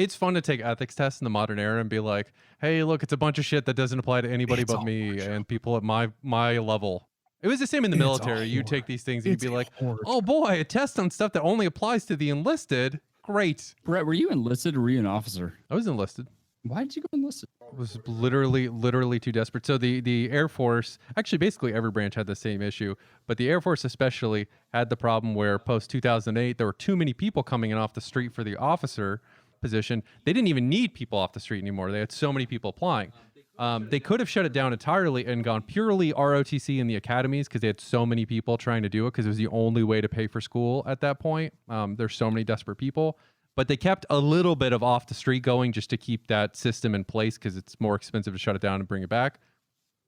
It's fun to take ethics tests in the modern era and be like, hey, look, it's a bunch of shit that doesn't apply to anybody but me and people at my level. It was the same in the military. You take these things and you'd be like, oh boy, a test on stuff that only applies to the enlisted. Great. Brett, were you enlisted or were you an officer? I was enlisted. Why did you go enlisted? I was literally too desperate. So the Air Force, actually basically every branch had the same issue, but the Air Force especially had the problem where post 2008, there were too many people coming in off the street for the officer position. They didn't even need people off the street anymore. They had so many people applying. They could have shut it down entirely and gone purely ROTC in the academies because they had so many people trying to do it because it was the only way to pay for school at that point. There's so many desperate people. But they kept a little bit of off the street going just to keep that system in place because it's more expensive to shut it down and bring it back.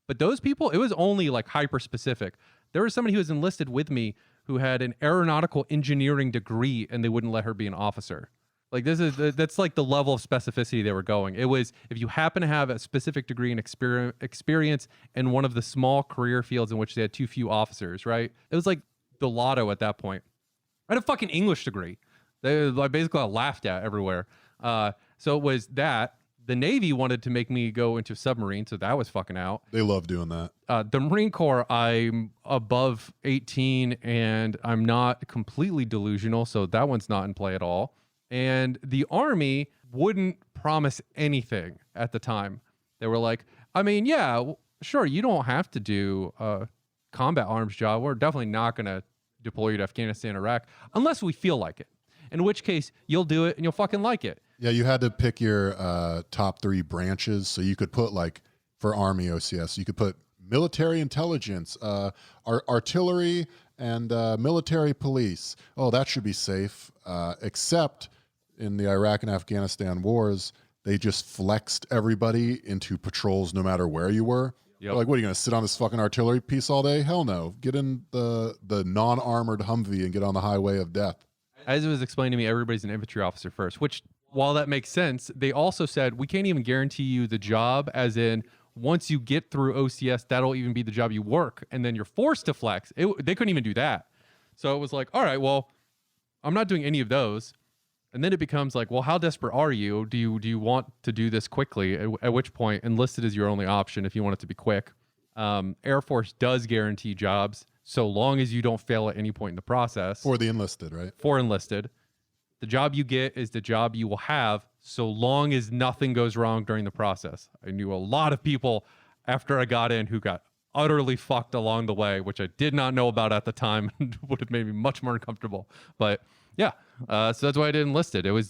But those people, it was only like hyper specific. There was somebody who was enlisted with me who had an aeronautical engineering degree and they wouldn't let her be an officer. Like that's like the level of specificity they were going. It was if you happen to have a specific degree and experience in one of the small career fields in which they had too few officers, right? It was like the lotto at that point. I had a fucking English degree. They basically got laughed at everywhere. So it was that. The Navy wanted to make me go into submarine, so that was fucking out. They love doing that. The Marine Corps, I'm above 18, and I'm not completely delusional, so that one's not in play at all. And the Army wouldn't promise anything at the time. They were like, I mean, yeah, sure, you don't have to do a combat arms job. We're definitely not going to deploy you to Afghanistan, Iraq, unless we feel like it. In which case, you'll do it and you'll fucking like it. Yeah, you had to pick your top 3 branches. So you could put like, for Army OCS, you could put military intelligence, artillery, and military police. Oh, that should be safe. Except in the Iraq and Afghanistan wars, they just flexed everybody into patrols no matter where you were. Yep. Like, what, are you going to sit on this fucking artillery piece all day? Hell no. Get in the non-armored Humvee and get on the highway of death. As it was explained to me, everybody's an infantry officer first, which, while that makes sense, they also said, we can't even guarantee you the job, as in, once you get through OCS, that'll even be the job you work, and then you're forced to flex. They couldn't even do that. So it was like, all right, well, I'm not doing any of those. And then it becomes like, well, how desperate are you? Do you want to do this quickly? At which point, enlisted is your only option if you want it to be quick. Air Force does guarantee jobs, so long as you don't fail at any point in the process. For the enlisted, right? For enlisted. The job you get is the job you will have so long as nothing goes wrong during the process. I knew a lot of people after I got in who got utterly fucked along the way, which I did not know about at the time and would have made me much more uncomfortable. But yeah, so that's why I did enlisted. It was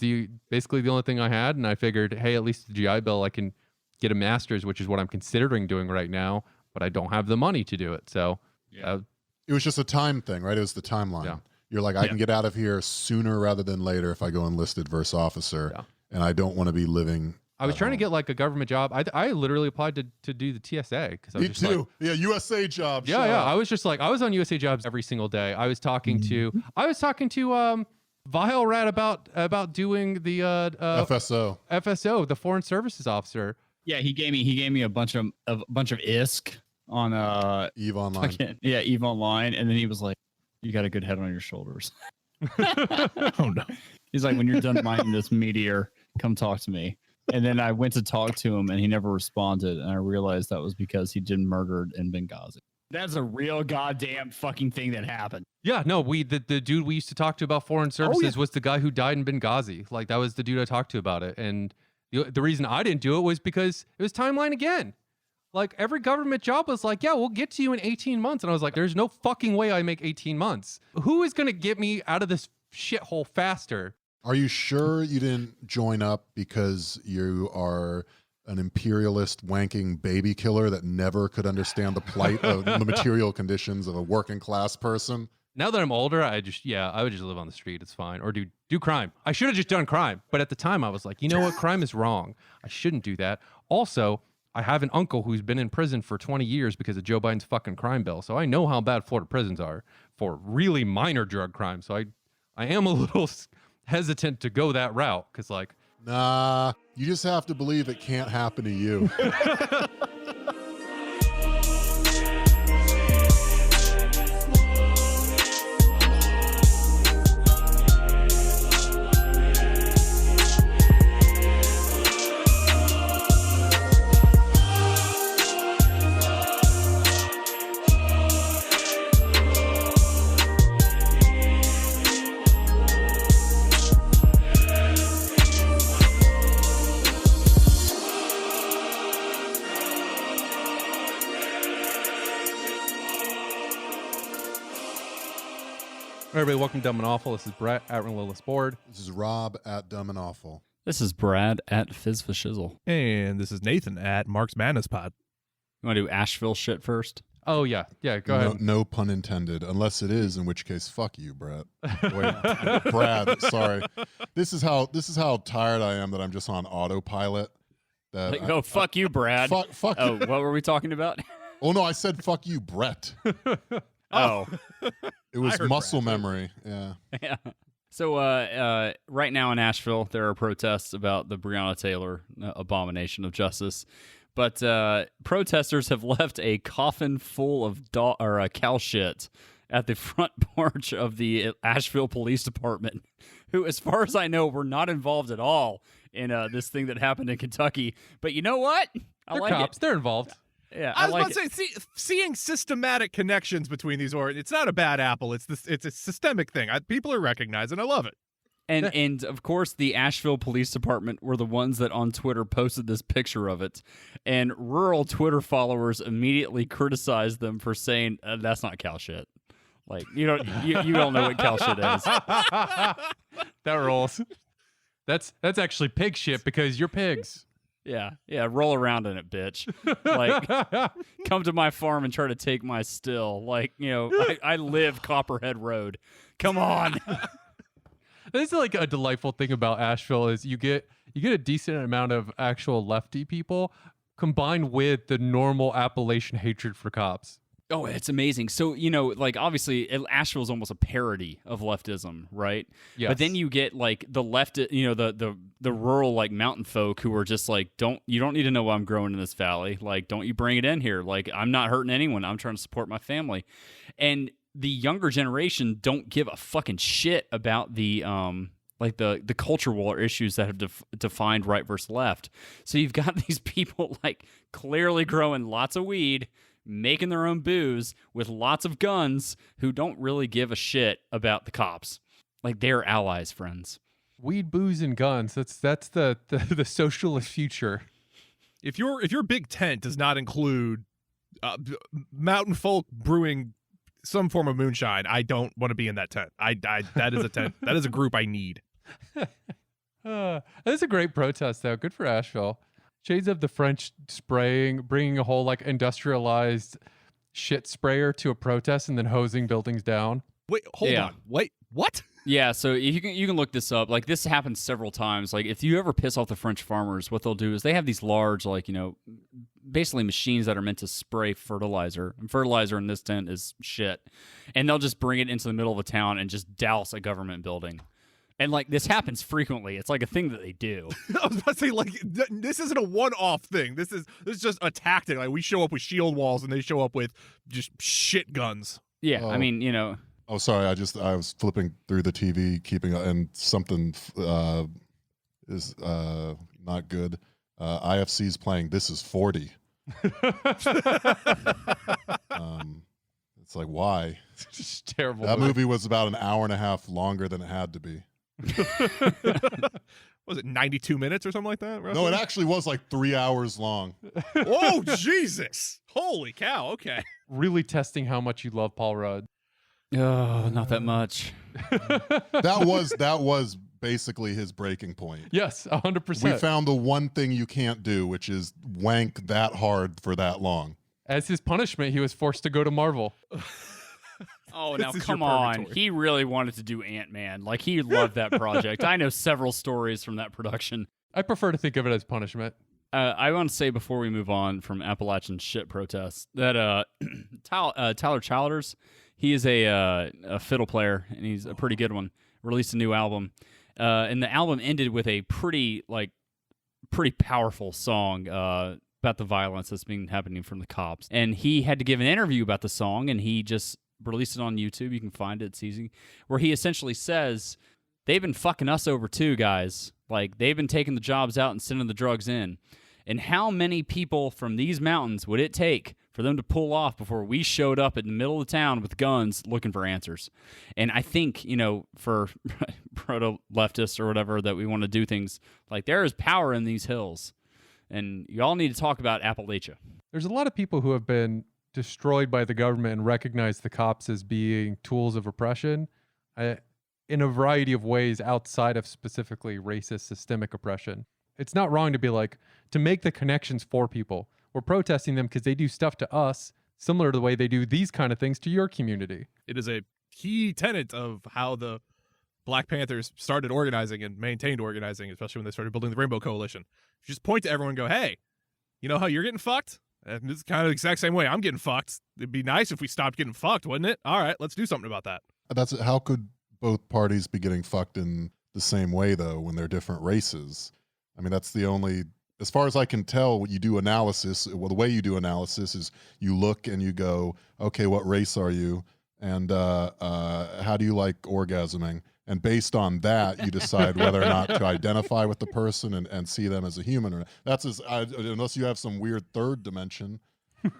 basically the only thing I had, and I figured, hey, at least the GI Bill, I can get a master's, which is what I'm considering doing right now, but I don't have the money to do it. So yeah. It was just a time thing, right? It was the timeline. Yeah. You're like, I can get out of here sooner rather than later if I go enlisted versus officer, and I don't want to be living. I was trying to get like a government job. I literally applied to do the TSA because I was Me too. Like, yeah, USA jobs. Yeah. I was just like, I was on USA jobs every single day. I was talking to Vile Rat about doing the FSO, the Foreign Services Officer. Yeah, he gave me a bunch of ISK on EVE Online. EVE Online, and then he was like, "You got a good head on your shoulders." Oh no. He's like, "When you're done mining this meteor, come talk to me." And then I went to talk to him, and he never responded, and I realized that was because he'd been murdered in Benghazi. That's a real goddamn fucking thing that happened. Yeah, no, the dude we used to talk to about foreign services was the guy who died in Benghazi. Like, that was the dude I talked to about it. And the reason I didn't do it was because it was timeline again. Like, every government job was like, yeah, we'll get to you in 18 months. And I was like, there's no fucking way I make 18 months. Who is going to get me out of this shithole faster? Are you sure you didn't join up because you are an imperialist wanking baby killer that never could understand the plight of the material conditions of a working class person? Now that I'm older, I would just live on the street. It's fine. Or do crime. I should have just done crime. But at the time I was like, you know what? Crime is wrong. I shouldn't do that. Also, I have an uncle who's been in prison for 20 years because of Joe Biden's fucking crime bill. So I know how bad Florida prisons are for really minor drug crimes. So I am a little hesitant to go that route because, like, nah, you just have to believe it can't happen to you. Everybody, welcome to Dumb and Awful. This is Brett at Relentless Board. This is Rob at Dumb and Awful. This is Brad at Fizzfashizzle. And this is Nathan at Mark's Madness Pod. You want to do Asheville shit first? Oh, yeah. Yeah, go ahead. No pun intended, unless it is, in which case, fuck you, Brett. Wait, Brad, sorry. This is how tired I am that I'm just on autopilot. That Fuck you, Brad. Fuck Oh, you. what were we talking about? Oh, no, I said fuck you, Brett. Oh. It was heard muscle Brett. memory. Yeah. Yeah. So right now in Asheville, there are protests about the Breonna Taylor abomination of justice. But protesters have left a coffin full of cow shit at the front porch of the Asheville Police Department, who, as far as I know, were not involved at all in this thing that happened in Kentucky. But you know what? They're cops. They're involved. Yeah, I was like about to say, seeing systematic connections between these, it's not a bad apple. It's a systemic thing. People are recognizing. I love it. And of course, the Asheville Police Department were the ones that on Twitter posted this picture of it. And rural Twitter followers immediately criticized them for saying, that's not cow shit. Like, you don't know what cow shit is. That rolls. That's actually pig shit because you're pigs. Yeah, roll around in it, bitch. Like, come to my farm and try to take my still. Like, I live Copperhead Road. Come on. This is like a delightful thing about Asheville is you get a decent amount of actual lefty people combined with the normal Appalachian hatred for cops. Oh, it's amazing. So, like, obviously, Asheville is almost a parody of leftism, right? Yes. But then you get, like, the left, the rural, like, mountain folk who are just like, you don't need to know what I'm growing in this valley. Like, don't you bring it in here. Like, I'm not hurting anyone. I'm trying to support my family. And the younger generation don't give a fucking shit about the culture war issues that have defined right versus left. So you've got these people, like, clearly growing lots of weed, making their own booze with lots of guns, who don't really give a shit about the cops. Like, they're allies, friends. Weed, booze, and guns. That's the socialist future. If your big tent does not include mountain folk brewing some form of moonshine, I don't want to be in that tent. That is a tent. That is a group I need. That's a great protest, though. Good for Asheville. Shades of the French bringing a whole like industrialized shit sprayer to a protest and then hosing buildings down. Wait, hold on. Wait, what? Yeah, so you can look this up. Like, this happens several times. Like, if you ever piss off the French farmers, what they'll do is they have these large, like, basically machines that are meant to spray fertilizer. And fertilizer in this tent is shit. And they'll just bring it into the middle of a town and just douse a government building. And, like, this happens frequently. It's like a thing that they do. I was about to say, like, this isn't a one-off thing. This is just a tactic. Like, we show up with shield walls and they show up with just shit guns. Yeah, Oh. I mean, Oh, sorry. I was flipping through the TV, and something is not good. IFC's playing This Is 40. It's like, why? It's just terrible. That movie was about an hour and a half longer than it had to be. Was it 92 minutes or something like that? No, it actually was like 3 hours long. Oh, Jesus. Holy cow. Okay. Really testing how much you love Paul Rudd. oh, not that much. That was basically his breaking point. Yes, 100%. We found the one thing you can't do, which is wank that hard for that long. As his punishment, he was forced to go to Marvel. Oh, This now is come your on. purgatory. He really wanted to do Ant-Man. Like, he loved that project. I know several stories from that production. I prefer to think of it as punishment. I want to say before we move on from Appalachian shit protests that Tyler Childers, he is a fiddle player, and he's a pretty good one. Released a new album, and the album ended with a pretty powerful song about the violence that's been happening from the cops. And he had to give an interview about the song, and he just released it on YouTube. You can find it. It's easy. Where he essentially says, they've been fucking us over too, guys. Like, they've been taking the jobs out and sending the drugs in. And how many people from these mountains would it take for them to pull off before we showed up in the middle of the town with guns looking for answers? And I think, for proto-leftists or whatever, that we want to do things like, there is power in these hills. And you all need to talk about Appalachia. There's a lot of people who have been destroyed by the government and recognize the cops as being tools of oppression. in a variety of ways outside of specifically racist systemic oppression. It's not wrong to be like, to make the connections for people. We're protesting them because they do stuff to us similar to the way they do these kind of things to your community. It is a key tenet of how the Black Panthers started organizing and maintained organizing, especially when they started building the Rainbow Coalition. You just point to everyone and go, hey, you know how you're getting fucked? And it's kind of the exact same way I'm getting fucked. It'd be nice if we stopped getting fucked, wouldn't it? All right, let's do something about that. That's how could both parties be getting fucked in the same way, though, when they're different races? I mean, that's the only, as far as I can tell, what you do analysis, well, the way you do analysis is you look and you go, okay, what race are you? And how do you like orgasming? And based on that, you decide whether or not to identify with the person and see them as a human. Or not. That's unless you have some weird third dimension. I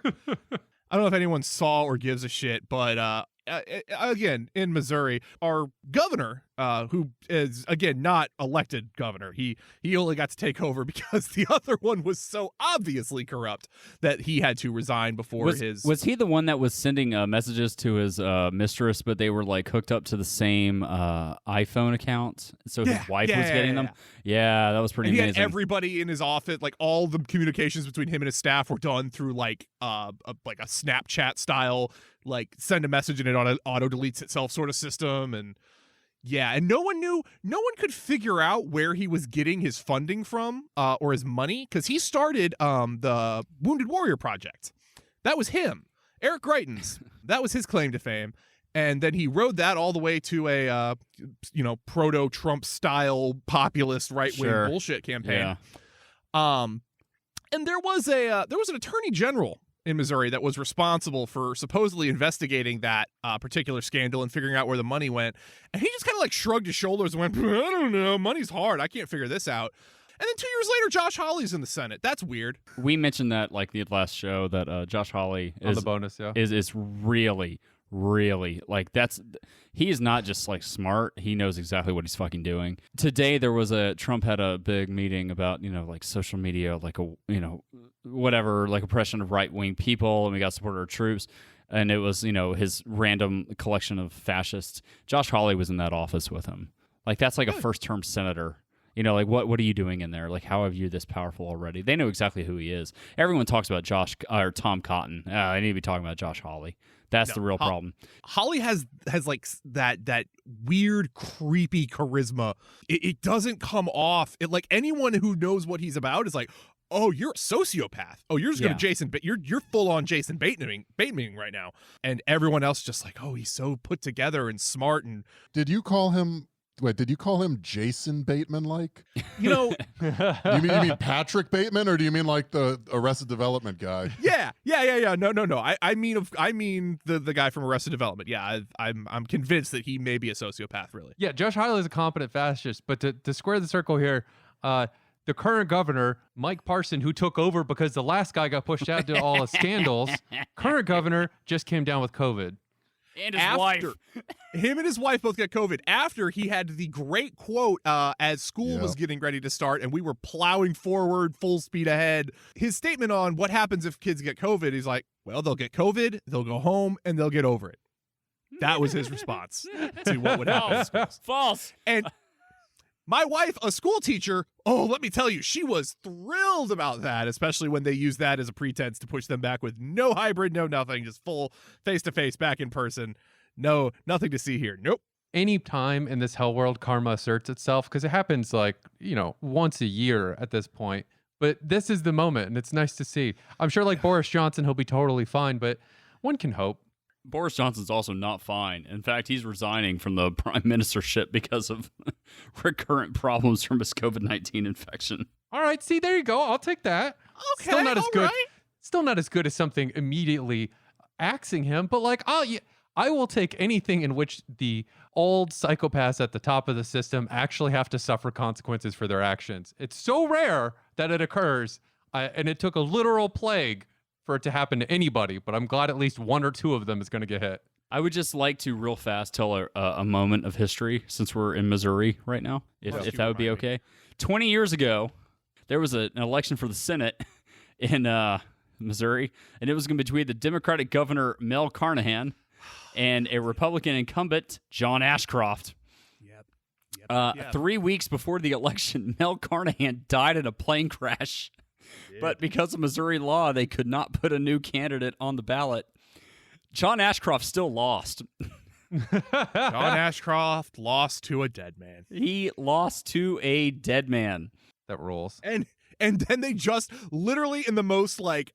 don't know if anyone saw or gives a shit, but again, in Missouri, our governor, who is, again, not elected governor, he only got to take over because the other one was so obviously corrupt that he had to resign before his... Was he the one that was sending messages to his mistress, but they were like hooked up to the same iPhone account, so his wife was getting them? Yeah, that was pretty amazing. Had everybody in his office, like all the communications between him and his staff were done through like a Snapchat style, like send a message and it auto deletes itself sort of system. And yeah, and no one could figure out where he was getting his funding from or his money, because he started the Wounded Warrior Project. That was him. Eric Greitens. That was his claim to fame. And then he rode that all the way to a proto-Trump style populist right-wing bullshit campaign. Yeah. And there was an attorney general in Missouri that was responsible for supposedly investigating that particular scandal and figuring out where the money went. And he just kind of like shrugged his shoulders and went, I don't know, money's hard. I can't figure this out. And then 2 years later, Josh Hawley's in the Senate. That's weird. We mentioned that like the last show that Josh Hawley on the bonus, is really like he is not just like smart. He knows exactly what he's fucking doing. Today there was Trump had a big meeting about, like social media, like whatever, like oppression of right-wing people, and we got to support our troops. And it was, his random collection of fascists. Josh Hawley was in that office with him. Like that's like a first-term senator. Like what are you doing in there? Like how have you this powerful already? They know exactly who he is. Everyone talks about Tom Cotton. I need to be talking about Josh Hawley. That's the real problem. Hawley has like that weird, creepy charisma. It doesn't come off. It like anyone who knows what he's about is like, oh, you're a sociopath. Oh, you're just gonna Jason, but you're full on Jason Bateman right now. And everyone else just like, oh, he's so put together and smart. And did you call him Jason Bateman like? You mean Patrick Bateman, or do you mean like the Arrested Development guy? Yeah. No. I mean the guy from Arrested Development. Yeah, I'm convinced that he may be a sociopath, really. Yeah, Josh Hawley is a competent fascist, but to square the circle here, the current governor, Mike Parson, who took over because the last guy got pushed out to all the scandals, current governor just came down with COVID. And his wife. Him and his wife both got COVID after he had the great quote as school was getting ready to start and we were plowing forward full speed ahead. His statement on what happens if kids get COVID, he's like, well, they'll get COVID, they'll go home, and they'll get over it. That was his response to what would happen in schools. False. And my wife, a school teacher, let me tell you, she was thrilled about that, especially when they used that as a pretense to push them back with no hybrid, no nothing, just full face-to-face, back in person. No, nothing to see here. Nope. Any time in this hell world, karma asserts itself, because it happens like, once a year at this point. But this is the moment, and it's nice to see. I'm sure like Boris Johnson, he'll be totally fine, but one can hope. Boris Johnson's also not fine. In fact, he's resigning from the prime ministership because of recurrent problems from his COVID-19 infection. All right, see, there you go. I'll take that. Okay, still not as good. Right. Still not as good as something immediately axing him, but like, I will take anything in which the old psychopaths at the top of the system actually have to suffer consequences for their actions. It's so rare that it occurs, and it took a literal plague for it to happen to anybody, but I'm glad at least one or two of them is going to get hit. I would just like to real fast tell a moment of history since we're in Missouri right now, if that would be okay. 20 years ago, there was an election for the Senate in Missouri, and it was going to be between the Democratic governor Mel Carnahan and a Republican incumbent, John Ashcroft. Yep. 3 weeks before the election, Mel Carnahan died in a plane crash. But because of Missouri law, they could not put a new candidate on the ballot. John Ashcroft still lost. John Ashcroft lost to a dead man. He lost to a dead man. That rules. And then they just literally in the most like,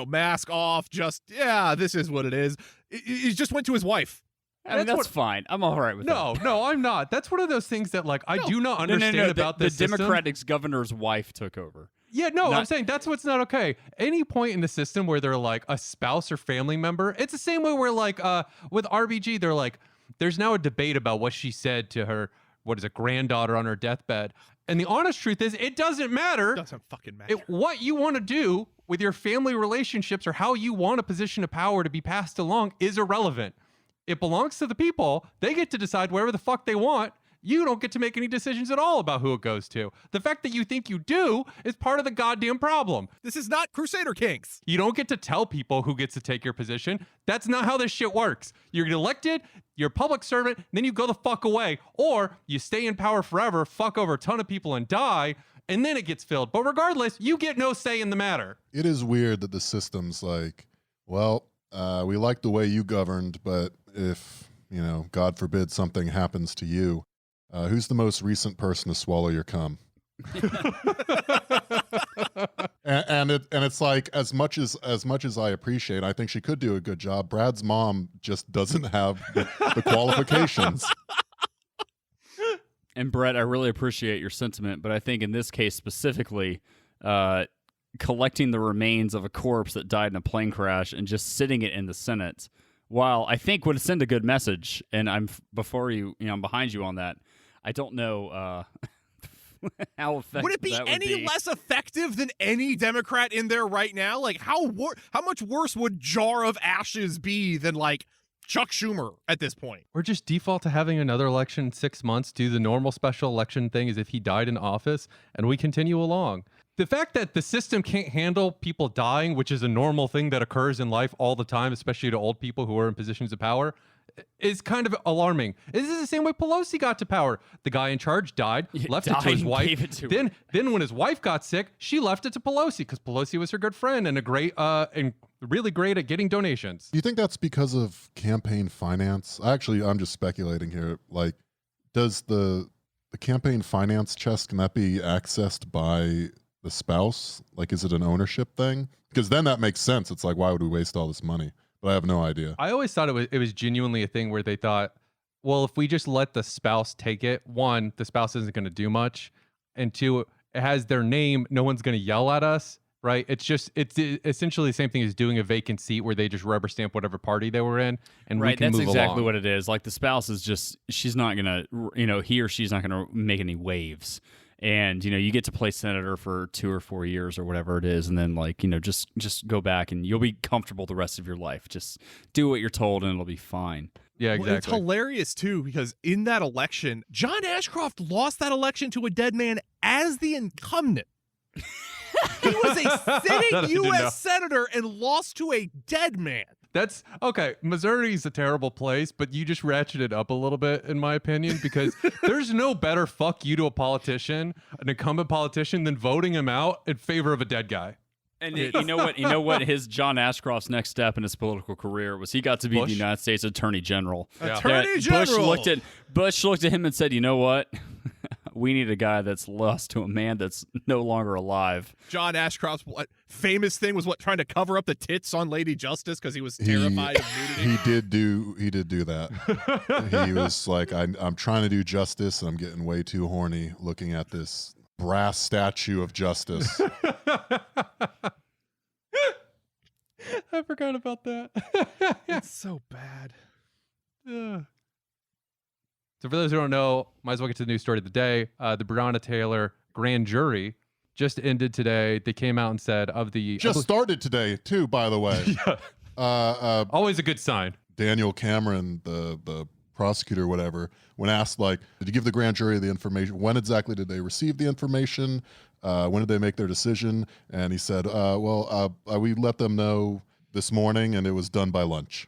mask off, this is what it is. He just went to his wife. I mean, that's fine. I'm all right with that. No, I'm not. That's one of those things that, like, I do not understand about the this system. Democratic governor's wife took over. Yeah, I'm saying that's what's not okay. Any point in the system where they're like a spouse or family member, it's the same way where like with RBG, they're like, there's now a debate about what she said to her, granddaughter on her deathbed. And the honest truth is, it doesn't matter. It doesn't fucking matter. What you want to do with your family relationships or how you want a position of power to be passed along is irrelevant. It belongs to the people. They get to decide wherever the fuck they want. You don't get to make any decisions at all about who it goes to. The fact that you think you do is part of the goddamn problem. This is not Crusader Kings. You don't get to tell people who gets to take your position. That's not how this shit works. You're elected, you're a public servant, then you go the fuck away. Or you stay in power forever, fuck over a ton of people and die, and then it gets filled. But regardless, you get no say in the matter. It is weird that the system's like, well, we like the way you governed, but if, God forbid something happens to you, who's the most recent person to swallow your cum? and it's like, as much as I appreciate, I think she could do a good job. Brad's mom just doesn't have the qualifications. And Brett, I really appreciate your sentiment, but I think in this case specifically, collecting the remains of a corpse that died in a plane crash and just sitting it in the Senate, while I think would send a good message, and I'm behind you on that. I don't know how effective would it be any less effective than any Democrat in there right now? Like, how much worse would Jar of Ashes be than like Chuck Schumer at this point? Or just default to having another election in 6 months, do the normal special election thing as if he died in office, and we continue along. The fact that the system can't handle people dying, which is a normal thing that occurs in life all the time, especially to old people who are in positions of power, is kind of alarming. This is the same way Pelosi got to power. The guy in charge died, left it to his wife. Then when his wife got sick, she left it to Pelosi because Pelosi was her good friend and and really great at getting donations. Do you think that's because of campaign finance? I'm just speculating here. Like, does the campaign finance chest, can that be accessed by the spouse? Like, is it an ownership thing? Because then that makes sense. It's like, why would we waste all this money? But I have no idea. I always thought it was genuinely a thing where they thought, well, if we just let the spouse take it, one, the spouse isn't going to do much, and two, it has their name. No one's going to yell at us, right? It's essentially the same thing as doing a vacant seat where they just rubber stamp whatever party they were in, and we can move along. That's exactly what it is. Like, the spouse is just, she's not going to, he or she's not going to make any waves. And, you get to play senator for 2 or 4 years or whatever it is. And then, just go back and you'll be comfortable the rest of your life. Just do what you're told and it'll be fine. Yeah, exactly. Well, it's hilarious, too, because in that election, John Ashcroft lost that election to a dead man as the incumbent. He was a sitting U.S. senator and lost to a dead man. That's okay. Missouri's a terrible place, but you just ratcheted it up a little bit, in my opinion, because there's no better fuck you to a politician, an incumbent politician, than voting him out in favor of a dead guy. And you know what? His John Ashcroft's next step in his political career was he got to be the United States Attorney General. Yeah. Attorney General. Bush looked at him and said, "You know what? We need a guy that's lost to a man that's no longer alive." John Ashcroft's famous thing was trying to cover up the tits on Lady Justice because he was terrified of nudity. He did do that. He was like, I'm trying to do justice, and I'm getting way too horny looking at this brass statue of justice. I forgot about that. It's so bad. So for those who don't know, might as well get to the news story of the day. The Breonna Taylor grand jury just ended today. They came out and said started today too, by the way. Yeah. Always a good sign. Daniel Cameron, the prosecutor, whatever, when asked, like, did you give the grand jury the information? When exactly did they receive the information? When did they make their decision? And he said, we let them know this morning, and it was done by lunch.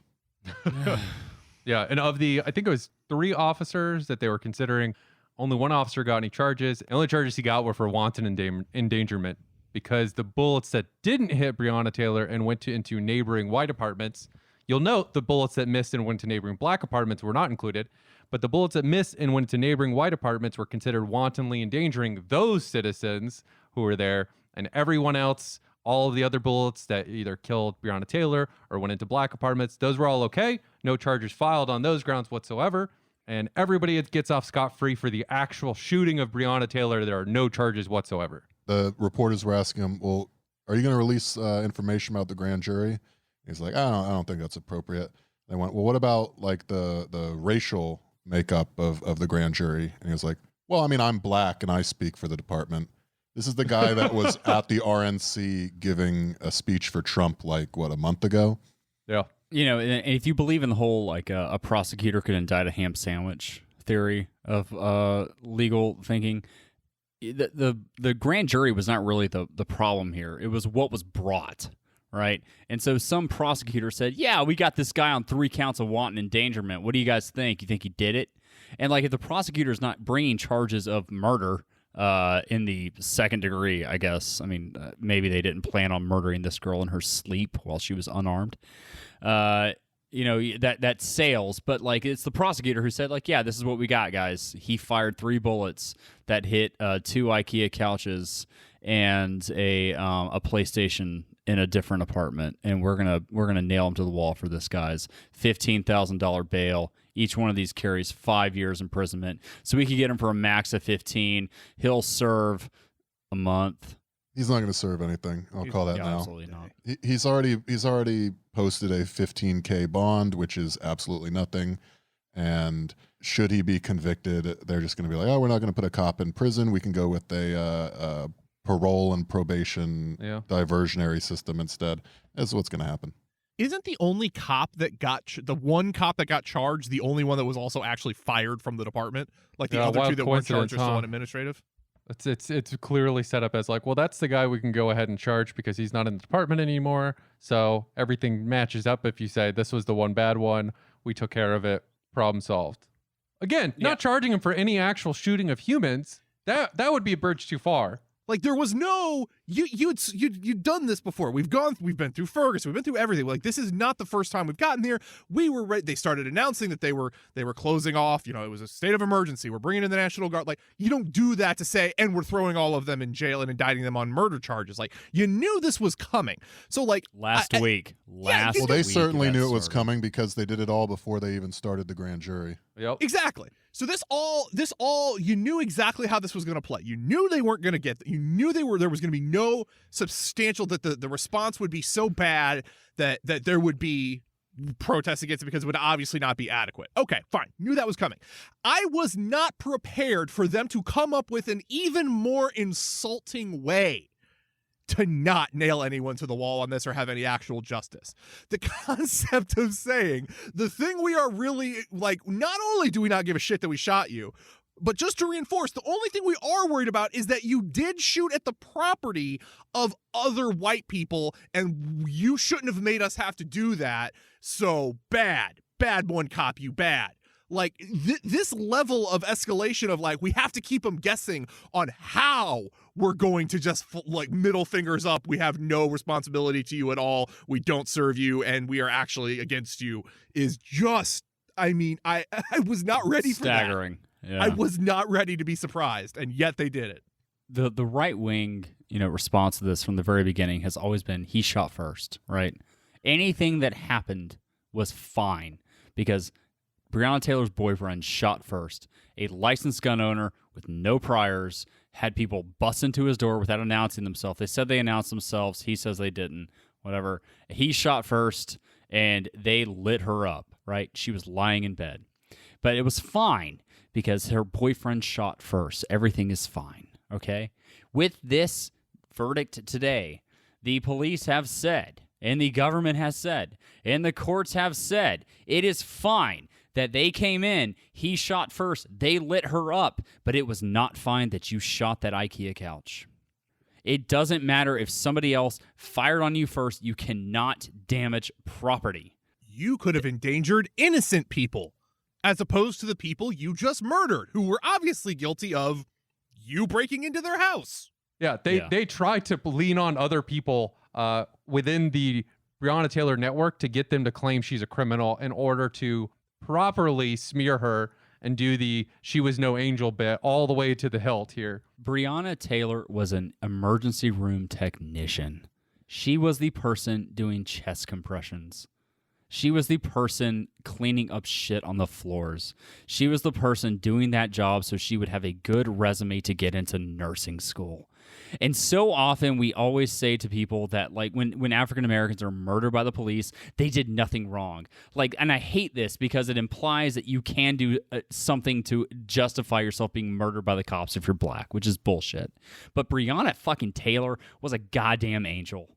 Yeah, and of the, I think it was 3 officers that they were considering, only 1 officer got any charges. The only charges he got were for wanton endangerment, because the bullets that didn't hit Breonna Taylor and went into neighboring white apartments, you'll note the bullets that missed and went to neighboring black apartments were not included, but the bullets that missed and went to neighboring white apartments were considered wantonly endangering those citizens who were there, and everyone else, all of the other bullets that either killed Breonna Taylor or went into black apartments, those were all okay. No charges filed on those grounds whatsoever. And everybody gets off scot-free for the actual shooting of Breonna Taylor. There are no charges whatsoever. The reporters were asking him, well, are you going to release information about the grand jury? He's like, I don't think that's appropriate. They went, well, what about like the racial makeup of the grand jury? And he was like, well, I mean, I'm black and I speak for the department. This is the guy that was at the RNC giving a speech for Trump like, what, a month ago? Yeah. You know, and if you believe in the whole, like, a prosecutor could indict a ham sandwich theory of legal thinking, the grand jury was not really the problem here. It was what was brought, right? And so some prosecutor said, yeah, we got this guy on 3 counts of wanton endangerment. What do you guys think? You think he did it? And, like, if the prosecutor's not bringing charges of murder in the 2nd degree, I guess. I mean, maybe they didn't plan on murdering this girl in her sleep while she was unarmed. You know, that sails, but like it's the prosecutor who said, like, yeah, this is what we got, guys. He fired 3 bullets that hit 2 IKEA couches and a PlayStation in a different apartment, and we're gonna nail him to the wall for this, guys. $15,000 bail. Each one of these carries 5 years imprisonment, so we could get him for a max of 15. He'll serve a month. He's not going to serve anything. I'll call that now. Absolutely not. He's already posted a $15K bond, which is absolutely nothing. And should he be convicted, they're just going to be like, oh, we're not going to put a cop in prison. We can go with a parole and probation diversionary system instead. That's what's going to happen. Isn't the only cop that the one cop that got charged the only one that was also actually fired from the department? Like the other 2 that weren't charged are still on administrative? It's clearly set up as like, well, that's the guy we can go ahead and charge because he's not in the department anymore. So everything matches up. If you say this was the one bad one, we took care of it, problem solved. Again, not charging him for any actual shooting of humans. That would be a bridge too far. Like there was no you'd done this before. We've been through Ferguson. We've been through everything. Like this is not the first time we've gotten there. We were ready. They started announcing that they were closing off. You know, it was a state of emergency. We're bringing in the National Guard. Like you don't do that to say, and we're throwing all of them in jail and indicting them on murder charges. Like you knew this was coming. So like last week. Well, they certainly knew it was coming because they did it all before they even started the grand jury. Yep. Exactly. So this all you knew exactly how this was going to play. You knew they weren't going to get. You knew there was going to be no substantial that the response would be so bad that there would be protests against it because it would obviously not be adequate. Okay, fine. Knew that was coming. I was not prepared for them to come up with an even more insulting way to not nail anyone to the wall on this or have any actual justice. The concept of saying the thing we are really like, not only do we not give a shit that we shot you, but just to reinforce, the only thing we are worried about is that you did shoot at the property of other white people and you shouldn't have made us have to do that. So bad one cop, you bad. Like this level of escalation of like, we have to keep them guessing on how we're going to just like middle fingers up. We have no responsibility to you at all. We don't serve you and we are actually against you is just, I mean, I was not ready for that. Staggering. Yeah. I was not ready to be surprised, and yet they did it. The right wing, response to this from the very beginning has always been he shot first, right? Anything that happened was fine because Breonna Taylor's boyfriend shot first. A licensed gun owner with no priors had people bust into his door without announcing themselves. They said they announced themselves. He says they didn't. Whatever. He shot first, and they lit her up, right? She was lying in bed. But it was fine because her boyfriend shot first. Everything is fine, okay? With this verdict today, the police have said, and the government has said, and the courts have said, it is fine that they came in, he shot first, they lit her up, but it was not fine that you shot that IKEA couch. It doesn't matter if somebody else fired on you first, you cannot damage property. you could have endangered innocent people as opposed to the people you just murdered who were obviously guilty of you breaking into their house. Yeah, they try to lean on other people within the Breonna Taylor network to get them to claim she's a criminal in order to properly smear her and do the she was no angel bit all the way to the hilt here. Breonna Taylor was an emergency room technician. She was the person doing chest compressions. She was the person cleaning up shit on the floors. She was the person doing that job so she would have a good resume to get into nursing school. And so often we always say to people that, like, when African Americans are murdered by the police, they did nothing wrong. Like, and I hate this because it implies that you can do something to justify yourself being murdered by the cops if you're black, which is bullshit. But Breonna fucking Taylor was a goddamn angel.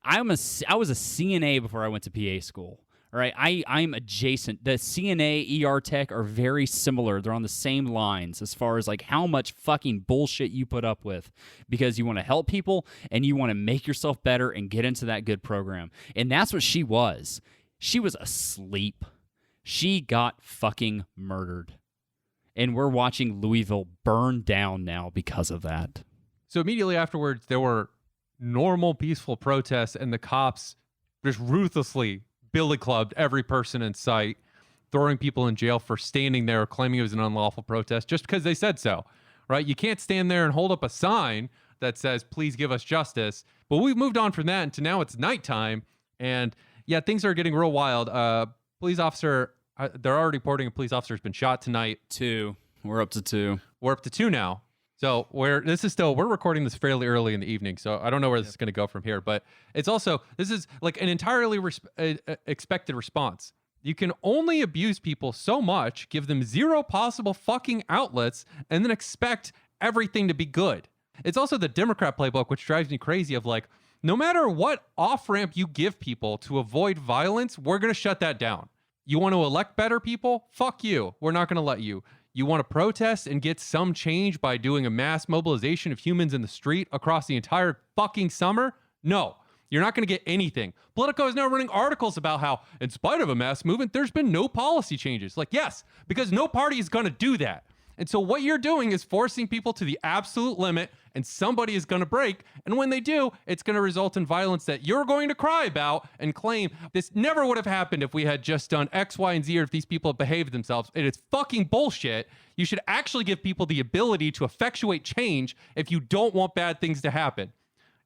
I was a CNA before I went to PA school. All right, I'm adjacent. The CNA, ER tech are very similar. They're on the same lines as far as like how much fucking bullshit you put up with because you want to help people and you want to make yourself better and get into that good program. And that's what she was. She was asleep. She got fucking murdered. And we're watching Louisville burn down now because of that. So immediately afterwards, there were normal, peaceful protests, and the cops just ruthlessly billy clubbed every person in sight, throwing people in jail for standing there claiming it was an unlawful protest just because they said so, right? You can't stand there and hold up a sign that says, please give us justice. But we've moved on from that into now it's nighttime. And yeah, things are getting real wild. Police officer, they're already reporting a police officer has been shot tonight. 2. We're up to 2. We're up to 2 now. So we're recording this fairly early in the evening, so I don't know where this is going to go from here. But it's also, this is like an entirely expected response. You can only abuse people so much, give them zero possible fucking outlets, and then expect everything to be good. It's also the Democrat playbook, which drives me crazy of like, no matter what off-ramp you give people to avoid violence, we're going to shut that down. You want to elect better people? Fuck you. We're not going to let you. You want to protest and get some change by doing a mass mobilization of humans in the street across the entire fucking summer? No, you're not going to get anything. Politico is now running articles about how, in spite of a mass movement, there's been no policy changes. Like, yes, because no party is going to do that. And so what you're doing is forcing people to the absolute limit, and somebody is going to break. And when they do, it's going to result in violence that you're going to cry about and claim this never would have happened if we had just done X, Y, and Z, or if these people had behaved themselves. And it's fucking bullshit. You should actually give people the ability to effectuate change if you don't want bad things to happen.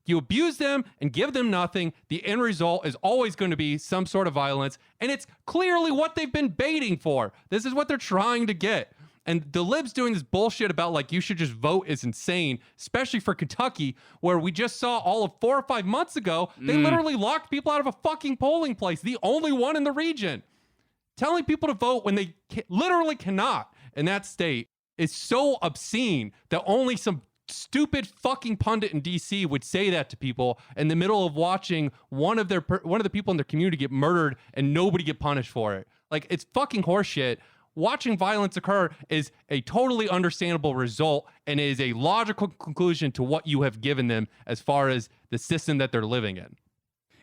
If you abuse them and give them nothing, the end result is always going to be some sort of violence. And it's clearly what they've been baiting for. This is what they're trying to get. And the libs doing this bullshit about like you should just vote is insane, especially for Kentucky, where we just saw all of 4 or 5 months ago, they literally locked people out of a fucking polling place, the only one in the region. Telling people to vote when they literally cannot in that state is so obscene that only some stupid fucking pundit in DC would say that to people in the middle of watching one of the people in their community get murdered and nobody get punished for it. Like, it's fucking horseshit. Watching violence occur is a totally understandable result and is a logical conclusion to what you have given them as far as the system that they're living in.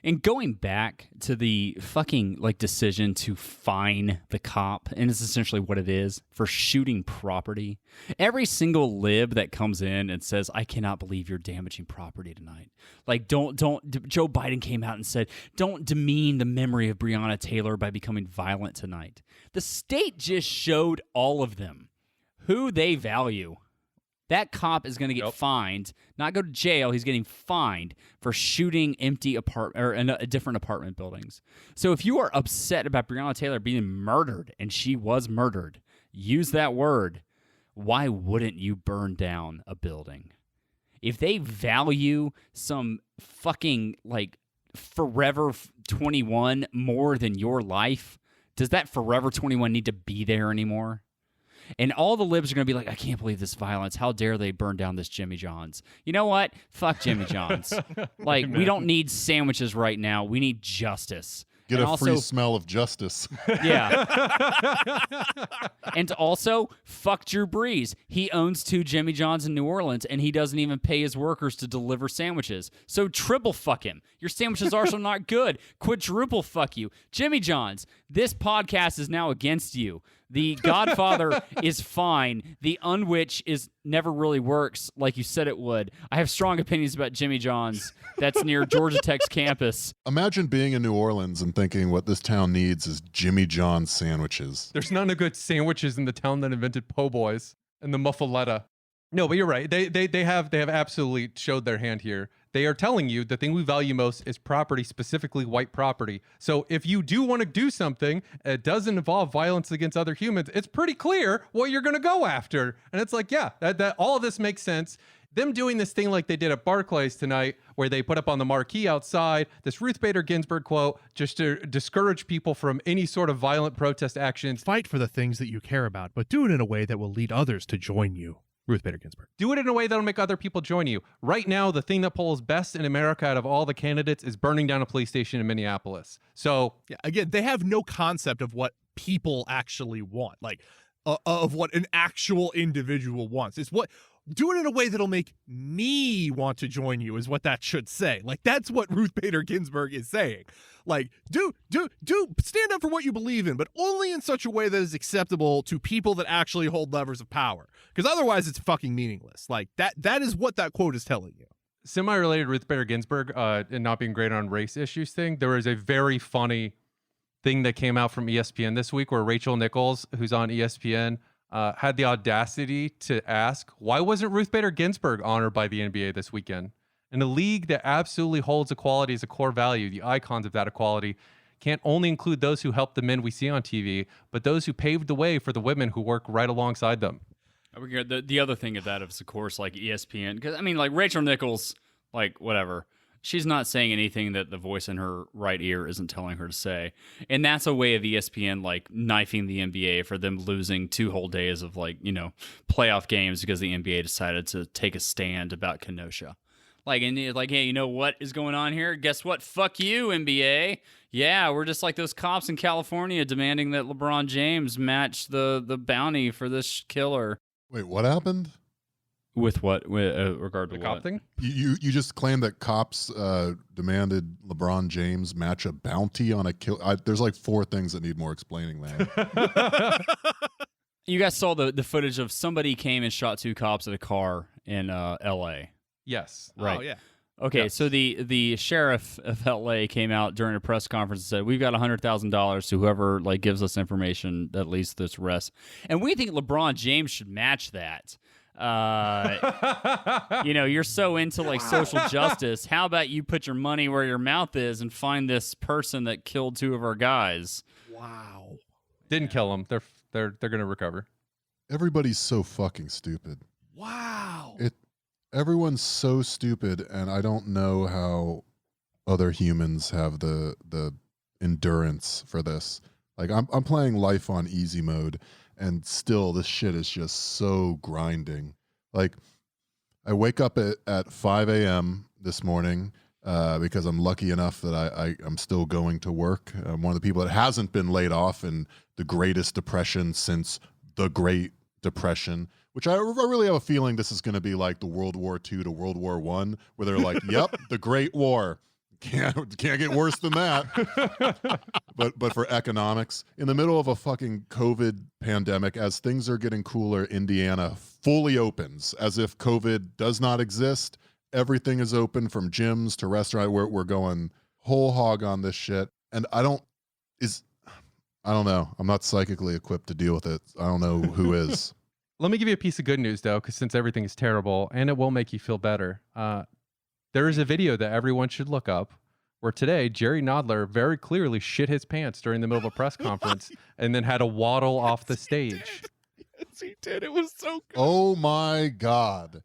And going back to the fucking like decision to fine the cop, and it's essentially what it is, for shooting property. Every single lib that comes in and says, I cannot believe you're damaging property tonight. Like, don't Joe Biden came out and said, don't demean the memory of Breonna Taylor by becoming violent tonight. The state just showed all of them who they value. That cop is going to get fined, not go to jail. He's getting fined for shooting empty different apartment buildings. So if you are upset about Breonna Taylor being murdered, and she was murdered, use that word. Why wouldn't you burn down a building? If they value some fucking like Forever 21 more than your life, does that Forever 21 need to be there anymore? And all the libs are going to be like, I can't believe this violence. How dare they burn down this Jimmy John's? You know what? Fuck Jimmy John's. Like, we don't need sandwiches right now. We need justice. Get And a also, free smell of justice. yeah. And also, fuck Drew Brees. He owns 2 Jimmy John's in New Orleans, and he doesn't even pay his workers to deliver sandwiches. So triple fuck him. Your sandwiches are also not good. Quadruple fuck you. Jimmy John's, this podcast is now against you. The Godfather is fine. The Unwitch is never really works like you said it would. I have strong opinions about Jimmy John's. That's near Georgia Tech's campus. Imagine being in New Orleans and thinking what this town needs is Jimmy John's sandwiches. There's none of good sandwiches in the town that invented po' boys and the muffaletta. No, but you're right. They have absolutely showed their hand here. They are telling you the thing we value most is property, specifically white property. So if you do want to do something, it doesn't involve violence against other humans, it's pretty clear what you're going to go after. And it's like, yeah, that all of this makes sense. Them doing this thing like they did at Barclays tonight, where they put up on the marquee outside this Ruth Bader Ginsburg quote just to discourage people from any sort of violent protest actions. Fight for the things that you care about, but do it in a way that will lead others to join you. Ruth Bader Ginsburg. Do it in a way that'll make other people join you. Right now, the thing that polls best in America out of all the candidates is burning down a police station in Minneapolis. So, Yeah, again, they have no concept of what people actually want, like of what an actual individual wants. It's what do it in a way that'll make me want to join you is what that should say. Like that's what Ruth Bader Ginsburg is saying. Like do stand up for what you believe in, but only in such a way that is acceptable to people that actually hold levers of power. Because otherwise it's fucking meaningless. Like that is what that quote is telling you. Semi-related Ruth Bader Ginsburg and not being great on race issues thing, there was a very funny thing that came out from ESPN this week where Rachel Nichols, who's on ESPN, had the audacity to ask, why wasn't Ruth Bader Ginsburg honored by the NBA this weekend? In a league that absolutely holds equality as a core value, the icons of that equality can't only include those who help the men we see on TV, but those who paved the way for the women who work right alongside them. The other thing of that is, of course, like ESPN, because I mean, like Rachel Nichols, like whatever, she's not saying anything that the voice in her right ear isn't telling her to say, and that's a way of ESPN like knifing the NBA for them losing 2 whole days of like playoff games because the NBA decided to take a stand about Kenosha. Like, and like, hey, you know what is going on here? Guess what? Fuck you, NBA. Yeah, we're just like those cops in California demanding that LeBron James match the bounty for this killer. Wait, what happened? With what? With regard to The what? cop thing? You just claimed that cops demanded LeBron James match a bounty on a kill. There's like 4 things that need more explaining there. You guys saw the footage of somebody came and shot 2 cops at a car in L.A. Yes. Right. Oh, yeah. Okay, Yes. so the sheriff of L.A. came out during a press conference and said, "We've got $100,000 to whoever like gives us information that leads to this arrest, and we think LeBron James should match that." You're so into like social justice. How about you put your money where your mouth is and find this person that killed 2 of our guys? Wow. Didn't kill him. They're going to recover. Everybody's so fucking stupid. Wow. Everyone's so stupid, and I don't know how other humans have the endurance for this. Like I'm playing life on easy mode, and still this shit is just so grinding. Like I wake up at 5 a.m. this morning because I'm lucky enough that I'm still going to work. I'm one of the people that hasn't been laid off in the greatest depression since the Great Depression, which I really have a feeling this is going to be like the World War II to World War I, where they're like, yep, the Great War. Can't get worse than that. But for economics, in the middle of a fucking COVID pandemic, as things are getting cooler, Indiana fully opens as if COVID does not exist. Everything is open from gyms to restaurant. We're going whole hog on this shit. And I don't know. I'm not psychically equipped to deal with it. I don't know who is. Let me give you a piece of good news, though, because since everything is terrible, and it will make you feel better, there is a video that everyone should look up where today Jerry Nadler very clearly shit his pants during the middle of a press conference and then had to waddle off the stage. Yes, he did. It was so good. Oh my God.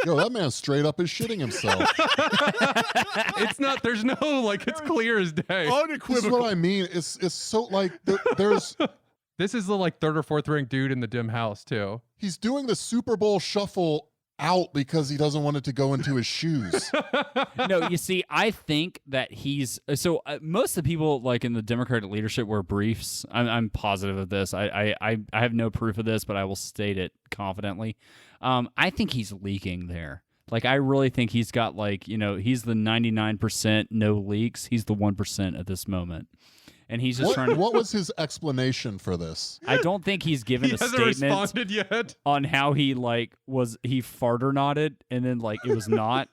Yo, that man straight up is shitting himself. It's not, there's no, like, it's clear as day. This is Unequivocal. what I mean. It's so like there's This is the, like, 3rd or 4th ranked dude in the dim house, too. he's doing the Super Bowl shuffle out because he doesn't want it to go into his shoes. No, you see, I think that he's so most of the people like in the Democratic leadership wear briefs. I'm positive of this. I have no proof of this, but I will state it confidently. I think he's leaking there. Like, I really think he's got he's the 99% no leaks. He's the 1% at this moment. And he's just trying to. What was his explanation for this? I don't think he's given a hasn't statement responded yet. on how he he farter nodded and then it was not.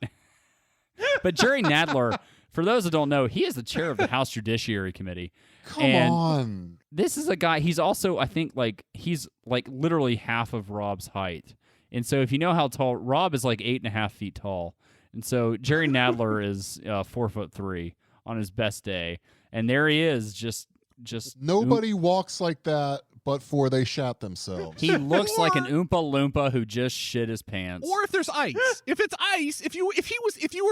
But Jerry Nadler, for those that don't know, he is the chair of the House Judiciary Committee. Come on. This is a guy. He's also, I think, he's literally half of Rob's height. And so if you know how tall Rob is, 8.5 feet tall, and so Jerry Nadler is 4'3" on his best day. And there he is, just Nobody walks like that, but for they shat themselves. He looks like an Oompa Loompa who just shit his pants. Or if there's ice, if it's ice, if you were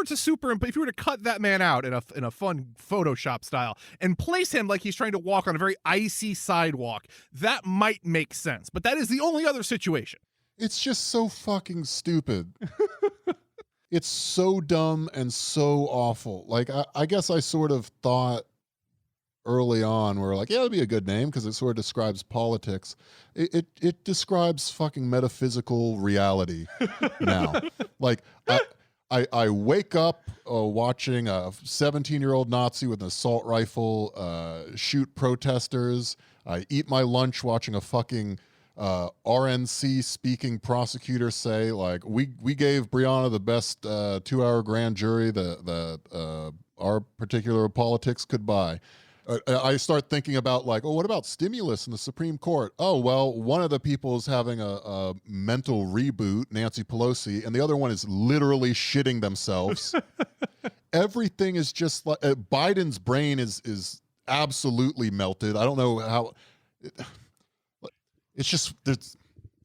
to cut that man out in a fun Photoshop style and place him like he's trying to walk on a very icy sidewalk, that might make sense. But that is the only other situation. It's just so fucking stupid. It's so dumb and so awful. I guess I sort of thought early on we're like, yeah, it'd be a good name because it sort of describes politics. It describes fucking metaphysical reality now. I wake up watching a 17-year-old Nazi with an assault rifle shoot protesters. I eat my lunch watching a fucking RNC speaking prosecutor say we gave Breonna the best 2-hour grand jury that our particular politics could buy. I start thinking about what about stimulus in the Supreme Court? Oh, well, one of the people is having a mental reboot, Nancy Pelosi, and the other one is literally shitting themselves. Everything is just Biden's brain is absolutely melted. I don't know how. It's just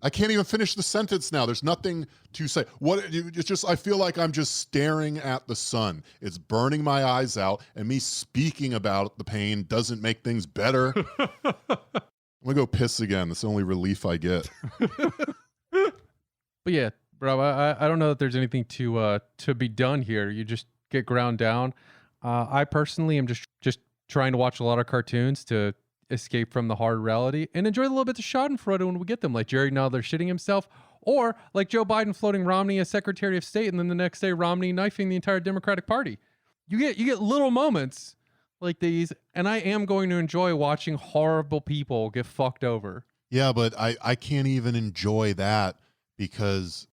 I can't even finish the sentence now. There's nothing to say. It's just I feel like I'm just staring at the sun. It's burning my eyes out, and me speaking about the pain doesn't make things better. I'm gonna go piss again. That's the only relief I get. But yeah, bro, I don't know that there's anything to be done here. You just get ground down. I personally am just trying to watch a lot of cartoons to escape from the hard reality and enjoy the little bit of Schadenfreude when we get them, like Jerry Nadler shitting himself, or like Joe Biden floating Romney as Secretary of State, and then the next day Romney knifing the entire Democratic Party. You get little moments like these, and I am going to enjoy watching horrible people get fucked over. Yeah, but I can't even enjoy that because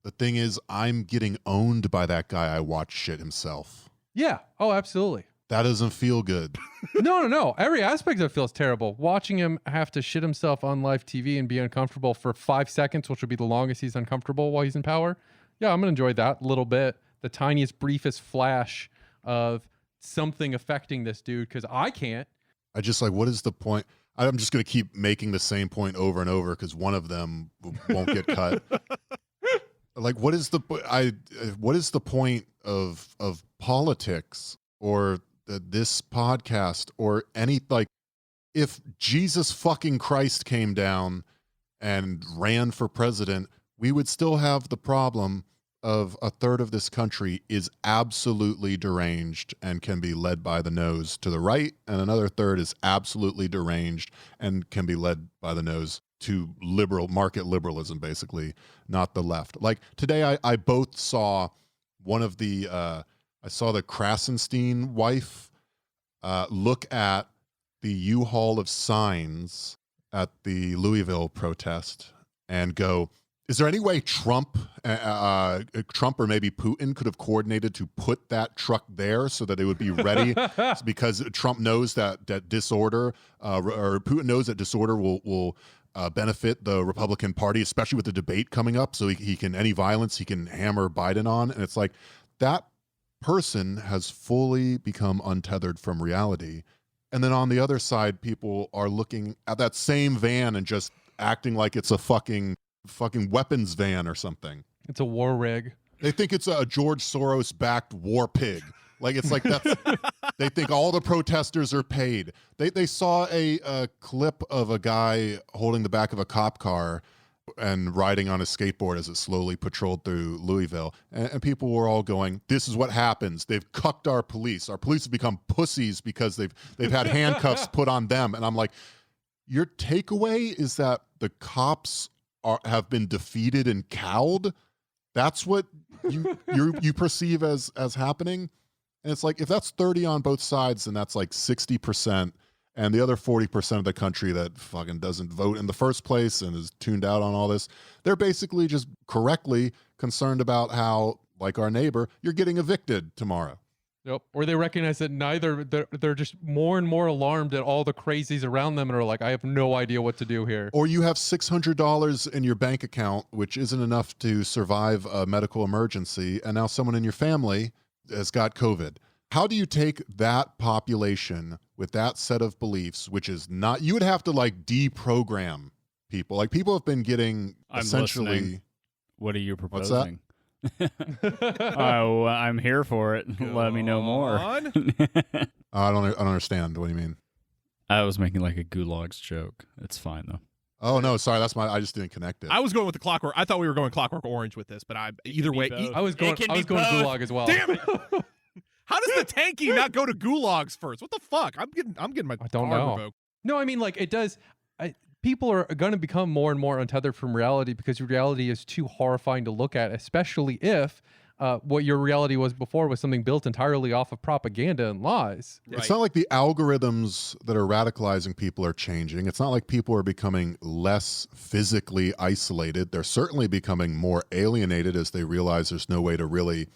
the thing is I'm getting owned by that guy I watch shit himself. Yeah. Oh, absolutely. That doesn't feel good. No. Every aspect of it feels terrible. Watching him have to shit himself on live TV and be uncomfortable for 5 seconds, which would be the longest he's uncomfortable while he's in power. Yeah, I'm going to enjoy that a little bit. The tiniest, briefest flash of something affecting this dude, because I can't. I just what is the point? I'm just going to keep making the same point over and over because one of them won't get cut. What is the point of politics or this podcast or any if Jesus fucking Christ came down and ran for president, we would still have the problem of a third of this country is absolutely deranged and can be led by the nose to the right, and another third is absolutely deranged and can be led by the nose to market liberalism, basically, not the left. Today I both saw one of the I saw the Krasenstein wife look at the U-Haul of signs at the Louisville protest and go, is there any way Trump or maybe Putin could have coordinated to put that truck there so that it would be ready? Because Trump knows that disorder, or Putin knows that disorder will benefit the Republican Party, especially with the debate coming up. So he can, any violence he can hammer Biden on. And it's that person has fully become untethered from reality. And then on the other side, people are looking at that same van and just acting like it's a fucking weapons van or something. It's a war rig. They think it's a George Soros backed war pig. That's they think all the protesters are paid. They saw a clip of a guy holding the back of a cop car and riding on a skateboard as it slowly patrolled through Louisville. And people were all going, this is what happens. They've cucked our police. Our police have become pussies because they've had handcuffs put on them. And I'm like, your takeaway is that the cops have been defeated and cowed? That's what you perceive as happening? And it's like, if that's 30 on both sides, then that's like 60%. And the other 40% of the country that fucking doesn't vote in the first place and is tuned out on all this, they're basically just correctly concerned about how, like our neighbor, you're getting evicted tomorrow. Yep. Or they recognize that they're just more and more alarmed at all the crazies around them and are like, I have no idea what to do here. Or you have $600 in your bank account, which isn't enough to survive a medical emergency, and now someone in your family has got COVID. How do you take that population with that set of beliefs, which is not, you would have to like deprogram people. Like people have been getting essentially. Listening. What are you What's proposing? Oh, I'm here for it. Let me know more. I don't understand. What do you mean? I was making like a gulags joke. It's fine though. Oh no, sorry. I just didn't connect it. I was going with the Clockwork. I thought we were going Clockwork Orange with this, but either way. I was going Gulag as well. Damn it. How does the tanky not go to gulags first? What the fuck? I'm getting my I don't car know. revoked. No, I mean, like, it does. People are going to become more and more untethered from reality because reality is too horrifying to look at, especially if what your reality was before was something built entirely off of propaganda and lies. It's not like the algorithms that are radicalizing people are changing. It's not like people are becoming less physically isolated. They're certainly becoming more alienated as they realize there's no way to really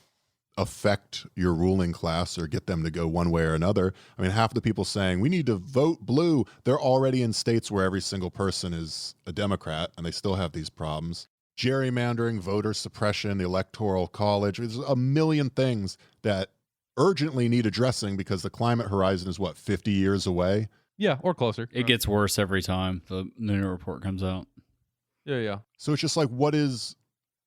affect your ruling class or get them to go one way or another. I mean, half the people saying we need to vote blue, they're already in states where every single person is a Democrat and they still have these problems. Gerrymandering, voter suppression, the electoral college. There's a million things that urgently need addressing because the climate horizon is 50 years away? Yeah, or closer. It gets worse every time the new report comes out. Yeah. So it's just like, what is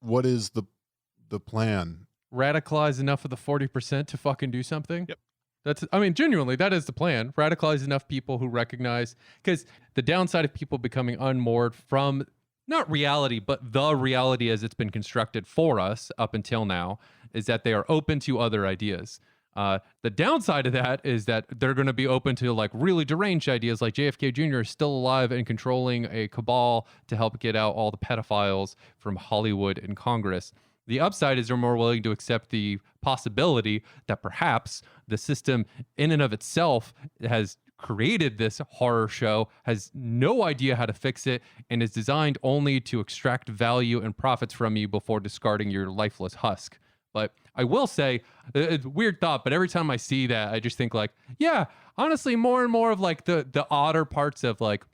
the plan? Radicalize enough of the 40% to fucking do something. Yep. Genuinely, that is the plan. Radicalize enough people who recognize, because the downside of people becoming unmoored from not reality, but the reality as it's been constructed for us up until now, is that they are open to other ideas. The downside of that is that they're going to be open to like really deranged ideas, like JFK Jr. is still alive and controlling a cabal to help get out all the pedophiles from Hollywood and Congress. The upside is they're more willing to accept the possibility that perhaps the system in and of itself has created this horror show, has no idea how to fix it, and is designed only to extract value and profits from you before discarding your lifeless husk. But I will say, it's a weird thought, but every time I see that, I just think like, yeah, honestly, more and more of like the odder parts of like